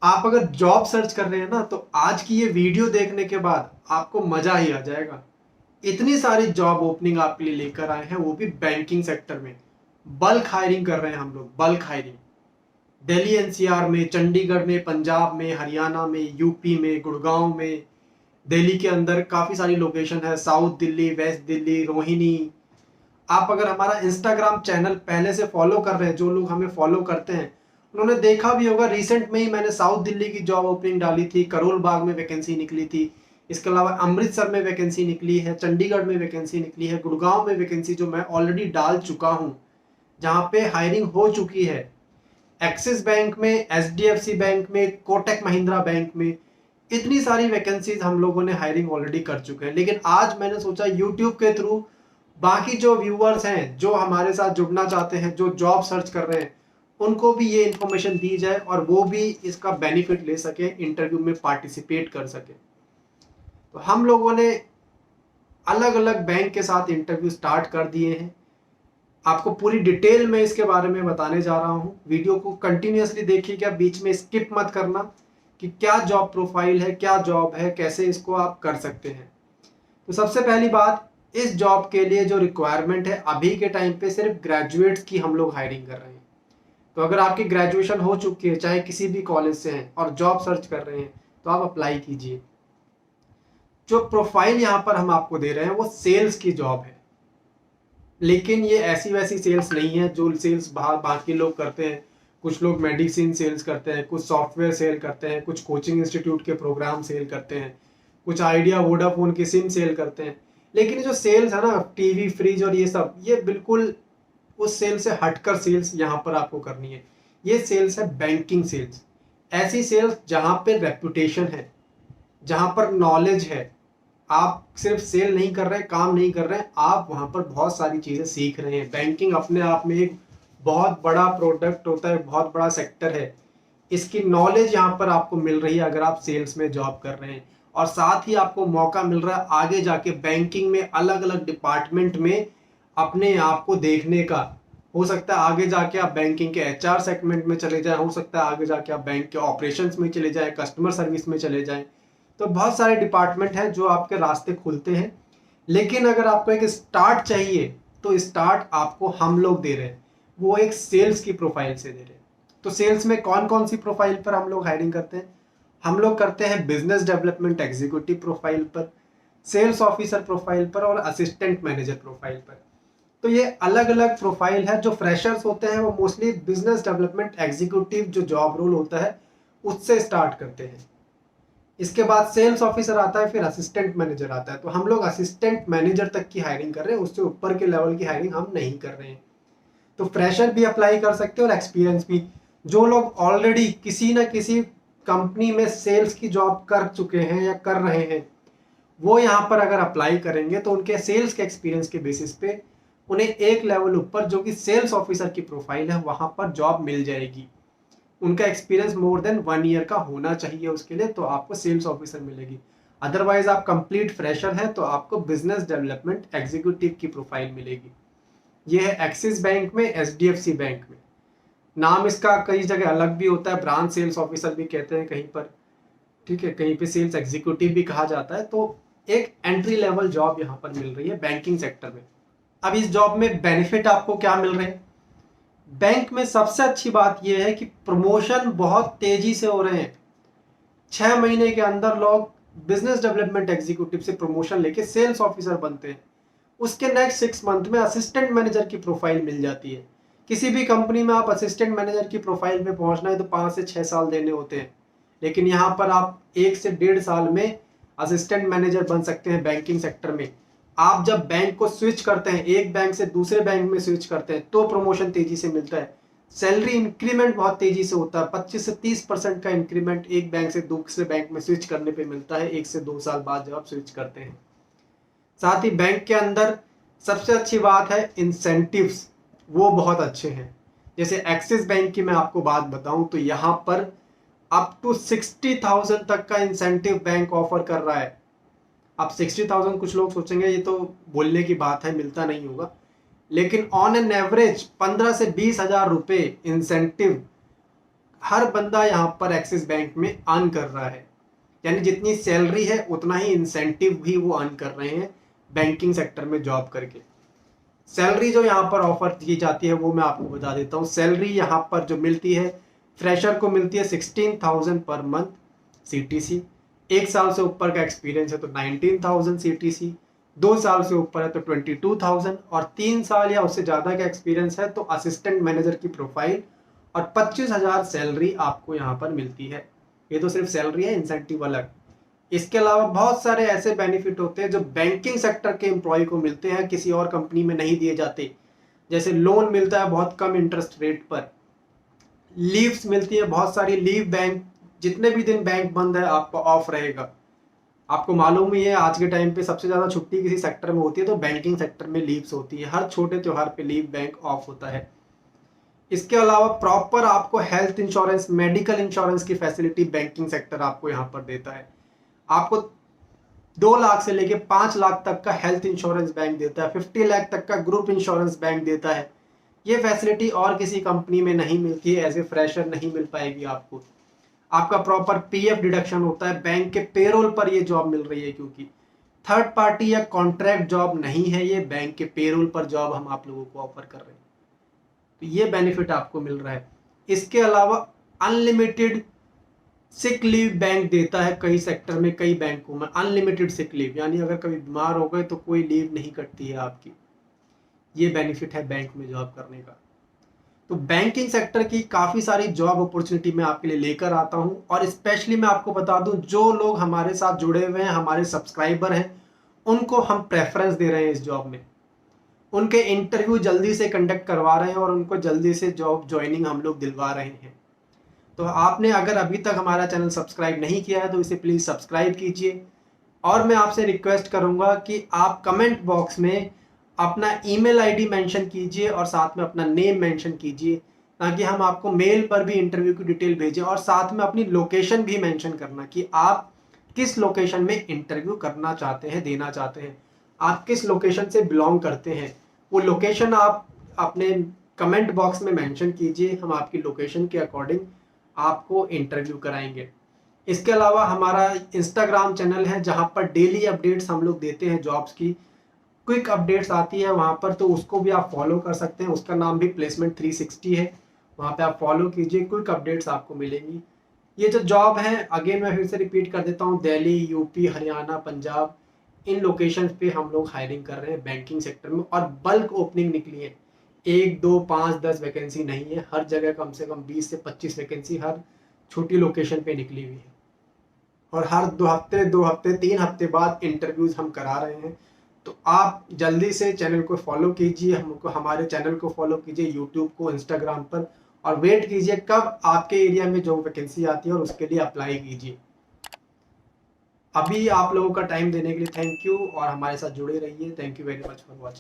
आप अगर job search कर रहे हैं ना, तो आज की ये वीडियो देखने के बाद आपको मजा ही आ जाएगा। इतनी सारी जॉब ओपनिंग आपके लिए लेकर आए हैं, वो भी बैंकिंग सेक्टर में। बल्क हायरिंग कर रहे हैं हम लोग, बल्क हायरिंग। दिल्ली एनसीआर में, चंडीगढ़ में, पंजाब में, हरियाणा में, यूपी में, गुड़गांव में, दिल्ली के अंदर काफी सारी लोकेशन है, साउथ दिल्ली, वेस्ट दिल्ली, रोहिणी। आप अगर हमारा इंस्टाग्राम चैनल पहले से फॉलो कर रहे हैं, जो लोग हमें फॉलो करते हैं उन्होंने देखा भी होगा, रिसेंट में ही मैंने साउथ दिल्ली की जॉब ओपनिंग डाली थी, करोल बाग में वैकेंसी निकली थी। इसके अलावा अमृतसर में वैकेंसी निकली है, चंडीगढ़ में वैकेंसी निकली है, गुड़गांव में वैकेंसी जो मैं ऑलरेडी डाल चुका हूं, जहां पे हायरिंग हो चुकी है। एक्सिस बैंक में, एचडीएफसी बैंक में, कोटक महिंद्रा बैंक में, इतनी सारी वैकेंसीज हम लोगों ने हायरिंग ऑलरेडी कर चुके हैं। लेकिन आज मैंने सोचा यूट्यूब के थ्रू बाकी जो व्यूअर्स हैं, जो हमारे साथ जुड़ना चाहते हैं, जो जॉब सर्च कर रहे हैं, उनको भी ये इन्फॉर्मेशन दी जाए और वो भी इसका बेनिफिट ले सके, इंटरव्यू में पार्टिसिपेट कर सके। तो हम लोगों ने अलग अलग बैंक के साथ इंटरव्यू स्टार्ट कर दिए हैं। आपको पूरी डिटेल में इसके बारे में बताने जा रहा हूँ। वीडियो को कंटिन्यूअसली देखिएगा, बीच में स्किप मत करना कि क्या जॉब प्रोफाइल है, क्या जॉब है, कैसे इसको आप कर सकते हैं। तो सबसे पहली बात, इस जॉब के लिए जो रिक्वायरमेंट है अभी के टाइम पे सिर्फ ग्रेजुएट्स की हम लोग हायरिंग कर रहे हैं। तो अगर आपकी ग्रेजुएशन हो चुकी है, चाहे किसी भी कॉलेज से हैं और जॉब सर्च कर रहे हैं, तो आप अप्लाई कीजिए। जो प्रोफाइल यहाँ पर हम आपको दे रहे हैं वो सेल्स की जॉब है, लेकिन ये ऐसी वैसी सेल्स नहीं है जो सेल्स बाकी लोग करते हैं। कुछ लोग मेडिसिन सेल्स करते हैं, कुछ सॉफ्टवेयर सेल करते हैं, कुछ कोचिंग इंस्टीट्यूट के प्रोग्राम सेल करते हैं, कुछ आइडिया वोडाफोन की सिम सेल करते हैं। लेकिन ये जो सेल्स है ना, टीवी, फ्रिज और ये सब, ये बिल्कुल उस सेल से हटकर सेल्स यहाँ पर आपको करनी है। ये सेल्स है बैंकिंग सेल्स। ऐसी सेल्स जहाँ पे रेपुटेशन है, जहाँ पर नॉलेज है। आप सिर्फ सेल नहीं कर रहे, काम नहीं कर रहे, आप वहां पर बहुत सारी चीजें सीख रहे हैं। बैंकिंग अपने आप में एक बहुत बड़ा प्रोडक्ट होता है, बहुत बड़ा सेक्टर है। इसकी नॉलेज यहाँ पर आपको मिल रही है अगर आप सेल्स में जॉब कर रहे हैं, और साथ ही आपको मौका मिल रहा है आगे जाके बैंकिंग में अलग अलग डिपार्टमेंट में अपने आप को देखने का। हो सकता है आगे जाके आप बैंकिंग के एचआर सेगमेंट में चले जाएं, हो सकता है आगे जाके आप बैंक के ऑपरेशंस में चले जाएं, कस्टमर सर्विस में चले जाएं। तो बहुत सारे डिपार्टमेंट हैं जो आपके रास्ते खुलते हैं। लेकिन अगर आपको एक स्टार्ट चाहिए, तो स्टार्ट आपको हम लोग दे रहे हैं, वो एक सेल्स की प्रोफाइल से दे रहे हैं। तो सेल्स में कौन कौन सी प्रोफाइल पर हम लोग हायरिंग करते हैं? हम लोग करते हैं बिजनेस डेवलपमेंट एग्जीक्यूटिव प्रोफाइल पर, सेल्स ऑफिसर प्रोफाइल पर और असिस्टेंट मैनेजर प्रोफाइल पर। तो ये अलग अलग प्रोफाइल है। जो फ्रेशर्स होते हैं वो मोस्टली बिजनेस डेवलपमेंट एग्जीक्यूटिव जो जॉब रोल होता है उससे स्टार्ट करते हैं। इसके बाद सेल्स ऑफिसर आता है, फिर असिस्टेंट मैनेजर आता है। तो हम लोग असिस्टेंट मैनेजर तक की हायरिंग कर रहे हैं, उससे ऊपर के लेवल की हायरिंग हम नहीं कर रहे हैं। तो फ्रेशर भी अप्लाई कर सकते हैं और एक्सपीरियंस भी। जो लोग ऑलरेडी किसी ना किसी कंपनी में सेल्स की जॉब कर चुके हैं या कर रहे हैं, वो यहाँ पर अगर अप्लाई करेंगे तो उनके सेल्स के एक्सपीरियंस के बेसिस पे उन्हें एक लेवल ऊपर, जो कि सेल्स ऑफिसर की प्रोफाइल है, वहां पर जॉब मिल जाएगी। उनका एक्सपीरियंस मोर देन 1 ईयर का होना चाहिए उसके लिए, तो आपको सेल्स ऑफिसर मिलेगी। अदरवाइज आप कंप्लीट फ्रेशर हैं तो आपको बिजनेस डेवलपमेंट एग्जीक्यूटिव की प्रोफाइल मिलेगी। ये है एक्सिस बैंक में, एचडीएफसी बैंक में। नाम इसका कई जगह अलग भी होता है, ब्रांच सेल्स ऑफिसर भी कहते हैं कहीं पर, ठीक है, कहीं पे सेल्स एग्जीक्यूटिव भी कहा जाता है। तो एक एंट्री लेवल जॉब यहाँ पर मिल रही है बैंकिंग सेक्टर में। अब इस जॉब में बेनिफिट आपको क्या मिल रहे हैं? बैंक में सबसे अच्छी बात यह है कि प्रमोशन बहुत तेजी से हो रहे हैं। 6 महीने के अंदर लोग बिजनेस डेवलपमेंट एग्जीक्यूटिव से प्रमोशन लेके सेल्स ऑफिसर बनते हैं। उसके नेक्स्ट 6 मंथ में असिस्टेंट मैनेजर की प्रोफाइल मिल जाती है। किसी भी कंपनी में आप असिस्टेंट मैनेजर की प्रोफाइल पे पहुंचना है तो 5 से 6 साल देने होते हैं, लेकिन यहाँ पर आप 1 से 1.5 साल में असिस्टेंट मैनेजर बन सकते हैं बैंकिंग सेक्टर में। आप जब बैंक को स्विच करते हैं, एक बैंक से दूसरे बैंक में स्विच करते हैं, तो प्रमोशन तेजी से मिलता है। सैलरी इंक्रीमेंट बहुत तेजी से होता है। 25 से 30% का इंक्रीमेंट एक बैंक से दूसरे बैंक में स्विच करने पे मिलता है 1 से 2 साल बाद जब आप स्विच करते हैं। साथ ही बैंक के अंदर सबसे अच्छी बात है इंसेंटिव्स, वो बहुत अच्छे हैं। जैसे एक्सिस बैंक की मैं आपको बात बताऊं तो यहाँ पर अप टू 60,000 तक का इंसेंटिव बैंक ऑफर कर रहा है। अब 60,000 कुछ लोग सोचेंगे ये तो बोलने की बात है, मिलता नहीं होगा, लेकिन ऑन एन एवरेज 15 से 20 हजार रुपए इंसेंटिव हर बंदा यहाँ पर एक्सिस बैंक में अर्न कर रहा है, यानी जितनी सैलरी है उतना ही इंसेंटिव भी वो अर्न कर रहे हैं बैंकिंग सेक्टर में जॉब करके। सैलरी जो यहाँ पर ऑफर की जाती है वो मैं आपको बता देता हूँ। सैलरी यहाँ पर जो मिलती है, फ्रेशर को मिलती है 16,000 पर मंथ CTC। 1 साल से ऊपर का एक्सपीरियंस है तो 19,000 CTC। 2 साल से ऊपर है तो 22,000, और 3 साल या उससे ज़्यादा का एक्सपीरियंस है तो असिस्टेंट मैनेजर की प्रोफाइल और 25,000 सैलरी आपको यहाँ पर मिलती है। ये तो सिर्फ सैलरी है, इंसेंटिव अलग। इसके अलावा बहुत सारे ऐसे बेनिफिट होते हैं जो बैंकिंग सेक्टर के एम्प्लॉय को मिलते हैं, किसी और कंपनी में नहीं दिए जाते। जैसे लोन मिलता है बहुत कम इंटरेस्ट रेट पर, लीव्स मिलती है बहुत सारी लीव, बैंक जितने भी दिन बैंक बंद है आपको ऑफ रहेगा। आपको मालूम ही है आज के टाइम पे सबसे ज़्यादा छुट्टी किसी सेक्टर में होती है तो बैंकिंग सेक्टर में लीव्स होती है। हर छोटे त्योहार पे लीव बैंक ऑफ होता है। इसके अलावा प्रॉपर आपको हेल्थ इंश्योरेंस, मेडिकल इंश्योरेंस की फैसिलिटी बैंकिंग सेक्टर आपको यहाँ पर देता है। आपको 2 लाख से लेके 5 लाख तक का हेल्थ इंश्योरेंस बैंक देता है, 50 लाख तक का ग्रुप इंश्योरेंस बैंक देता है। ये फैसिलिटी और किसी कंपनी में नहीं मिलती है, एज ए फ्रेशर नहीं मिल पाएगी आपको। आपका प्रॉपर PF डिडक्शन होता है, बैंक के पेरोल पर ये जॉब मिल रही है, क्योंकि थर्ड पार्टी या कॉन्ट्रैक्ट जॉब नहीं है, ये बैंक के पेरोल पर जॉब हम आप लोगों को ऑफर कर रहे हैं। तो ये बेनिफिट आपको मिल रहा है। इसके अलावा अनलिमिटेड सिक लीव बैंक देता है कई सेक्टर में, कई बैंकों में अनलिमिटेड सिक लीव, यानी अगर कभी बीमार हो गए तो कोई लीव नहीं कटती है आपकी। ये बेनिफिट है बैंक में जॉब करने का। तो बैंकिंग सेक्टर की काफ़ी सारी जॉब अपॉर्चुनिटी मैं आपके लिए लेकर आता हूं, और स्पेशली मैं आपको बता दूं जो लोग हमारे साथ जुड़े हुए हैं, हमारे सब्सक्राइबर हैं, उनको हम प्रेफरेंस दे रहे हैं इस जॉब में। उनके इंटरव्यू जल्दी से कंडक्ट करवा रहे हैं और उनको जल्दी से जॉब ज्वाइनिंग हम लोग दिलवा रहे हैं। तो आपने अगर अभी तक हमारा चैनल सब्सक्राइब नहीं किया है तो इसे प्लीज़ सब्सक्राइब कीजिए, और मैं आपसे रिक्वेस्ट करूंगा कि आप कमेंट बॉक्स में अपना ईमेल आईडी मेंशन कीजिए और साथ में अपना नेम मेंशन कीजिए, ताकि हम आपको मेल पर भी इंटरव्यू की डिटेल भेजें, और साथ में अपनी लोकेशन भी मेंशन करना कि आप किस लोकेशन में इंटरव्यू करना चाहते हैं, देना चाहते हैं, आप किस लोकेशन से बिलोंग करते हैं। वो लोकेशन आप अपने कमेंट बॉक्स में मेंशन कीजिए, हम आपकी लोकेशन के अकॉर्डिंग आपको इंटरव्यू कराएंगे। इसके अलावा हमारा इंस्टाग्राम चैनल है जहां पर डेली अपडेट्स हम लोग देते हैं, जॉब्स की क्विक अपडेट्स आती है वहां पर, तो उसको भी आप फॉलो कर सकते हैं। उसका नाम भी प्लेसमेंट 360 है, वहां पे आप फॉलो कीजिए, क्विक अपडेट्स आपको मिलेंगी। ये जो जॉब है, अगेन मैं फिर से रिपीट कर देता हूँ, दिल्ली, यूपी, हरियाणा, पंजाब, इन लोकेशंस पे हम लोग हायरिंग कर रहे हैं बैंकिंग सेक्टर में, और बल्क ओपनिंग निकली है। 1, 2, 5, 10 वैकेंसी नहीं है, हर जगह कम से कम 20 से 25 वैकेंसी हर छोटी लोकेशन पे निकली हुई है, और हर 2 हफ्ते 3 हफ्ते बाद इंटरव्यूज हम करा रहे हैं। तो आप जल्दी से चैनल को फॉलो कीजिए, हमको हमारे चैनल को फॉलो कीजिए, यूट्यूब को, इंस्टाग्राम पर, और वेट कीजिए कब आपके एरिया में जो वैकेंसी आती है और उसके लिए अप्लाई कीजिए। अभी आप लोगों का टाइम देने के लिए थैंक यू, और हमारे साथ जुड़े रहिए। Thank you very much for watching.